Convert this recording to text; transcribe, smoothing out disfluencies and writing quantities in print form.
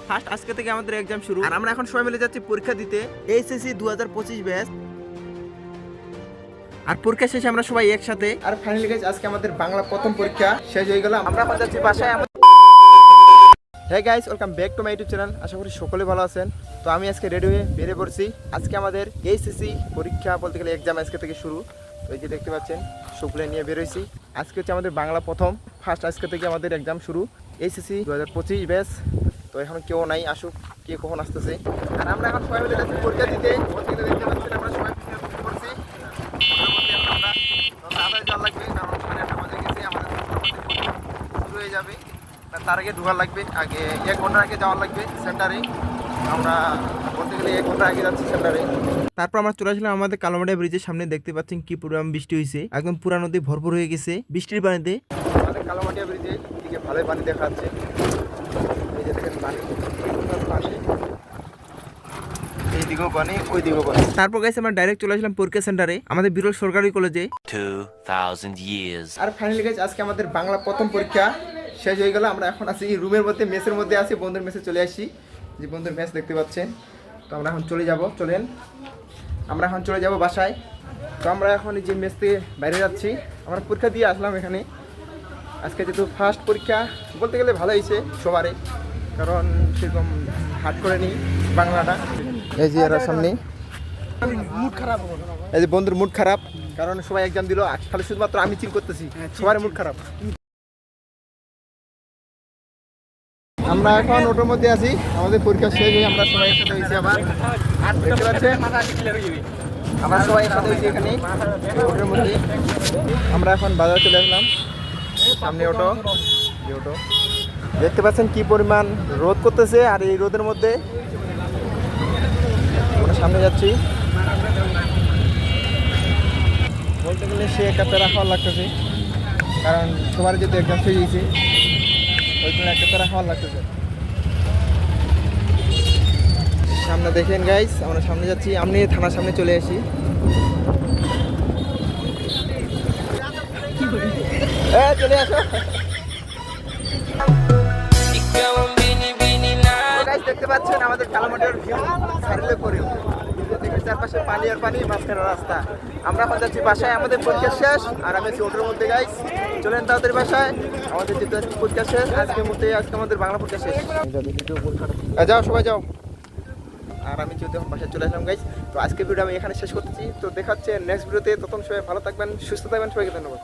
First আজকে থেকে আমাদের এক্সাম শুরু, আর আমরা এখন সবাই মিলে যাচ্ছি পরীক্ষা দিতে এইচএসসি 2025 ব্যাচ। আর পরীক্ষা শেষে আমরা সবাই একসাথে। আর ফাইনালি গাইস আজকে আমাদের বাংলা প্রথম পরীক্ষা শেষ হয়ে গেল। আমরা এখন যাচ্ছি বাসায়। হ্যাঁ guys, welcome back to my YouTube channel. আশা করি সকলে ভালো আছেন। তো আমি আজকে রেডি হয়ে বেরিয়ে পড়ছি। আজকে আমাদের এইচএসসি পরীক্ষা বলতে গেলে এক্সাম আজকে থেকে শুরু। তো এই যে দেখতে পাচ্ছেন সবগুলো নিয়ে বেরোইছি। আজকে হচ্ছে আমাদের বাংলা প্রথম ফার্স্ট, আজকে থেকে আমাদের এক্সাম শুরু এইচএসসি 2025 ব্যাচ। তো এখন কেউ নাই, আসুক কে কখন আসতেছে। আর আমরা এখন সবাই মিলে যাচ্ছি পরীক্ষা দিতে। বলতে গেলে দেখতে পাচ্ছেন আমরা সবাই পিছিয়ে পড়ছি। আমরা তাড়াতাড়ি যাওয়া লাগবে, কারণ সাড়ে 8টা বাজে গেছে। আমাদের শুরু হয়ে যাবে, তার আগে ঢোকার লাগবে। আগে 1 ঘন্টা আগে যাওয়ার লাগবে সেন্টারে। আমরা বলতে গেলে 1 ঘন্টা আগে যাচ্ছি সেন্টারে। তারপর আমরা চলে আসলাম আমাদের কালামাটিয়া ব্রিজের সামনে। দেখতে পাচ্ছেন কি পরিমাণ বৃষ্টি হয়েছে, একদম পুরা নদী ভরপুর হয়ে গেছে বৃষ্টির পানিতে। আমাদের কালামাটিয়া ব্রিজে দিকে ভালোই পানি দেখা যাচ্ছে। এই যে দেখেন পানি, এইদিকেও পানি, ওইদিকেও পানি। তারপর গাইস আমরা ডাইরেক্ট চলে আসলাম পরীক্ষা সেন্টারে, আমাদের বিরল সরকারি কলেজে। 2000 years. আর ফাইনালি গাইস আজকে আমাদের বাংলা প্রথম পরীক্ষা শেষ হয়ে গেল। আমরা এখন আছি রুমের মধ্যে, মেসের মধ্যে আছি। বন্ধুর মেসে চলে আসি, যে বন্ধুর মেস দেখতে পাচ্ছেন। তো আমরা এখন চলে যাব, চলেন আমরা এখন চলে যাব বাসায়। তো আমরা এখন এই যে মেস থেকে বাইরে যাচ্ছি। আমরা পরীক্ষা দিয়ে আসলাম এখানে। আজকে যেহেতু ফার্স্ট পরীক্ষা, বলতে গেলে ভালো হয়েছে সবারই, কারণ সেরকম হার্ড করে নিই বাংলাটা। এই যে এরা সামনে, মুড খারাপ, এই যে বন্ধুর মুড খারাপ, কারণ সবাই এক্সাম দিল, খালি শুধুমাত্র আমি চিল করতেছি, সবার মুড খারাপ। আমরা এখন ওটার মধ্যে আছি, আমাদের পরীক্ষা শেষ হয়ে আমরা সবাই একসাথে হয়েছি। আবার দেখতে পাচ্ছেন আমরা সবাই একসাথে হয়েছি এখানে ওটার মধ্যে। আমরা এখন বাজারে চলে আসলাম, সামনে অটো, এই অটো দেখতে পাচ্ছেন কি পরিমাণ রোদ করতেছে। আর এই রোদের মধ্যে আমরা সামনে যাচ্ছি। বলতে গেলে সে একটা প্যারা খাওয়ার লাগতেছে, কারণ সবার যেহেতু এক্সাম শেষ হয়েছে, ওই জন্য একটা প্যারা খাওয়ার লাগতেছে। সামনে দেখেন গাইস, আমরা সামনে যাচ্ছি। আমি থানার সামনে চলে আসি। চলে আসো গাইস, দেখতে পাচ্ছেন আমাদের কালামাটিয়ার ভিউ সারিলে পরেও চারপাশে পানি আর পানি, মাঝখানে রাস্তা। আমরা এখন যাচ্ছি বাসায়, আমাদের পরীক্ষা শেষ। আর আমি আছি ওটার মধ্যে গাইস, চলেন তাড়াতাড়ি বাসায়। আমাদের যেহেতু আজকে পরীক্ষা শেষ, আজকের মধ্যে আজকে আমাদের বাংলা পরীক্ষা শেষ। যাও সবাই যাও। আর আমি যেহেতু এখন বাসায় চলে আসলাম গাইস, তো আজকের ভিডিও আমি এখানে শেষ করতেছি। তো দেখাচ্ছে নেক্সট ভিডিওতে। তখন সবাই ভালো থাকবেন, সুস্থ থাকবেন, সবাইকে ধন্যবাদ।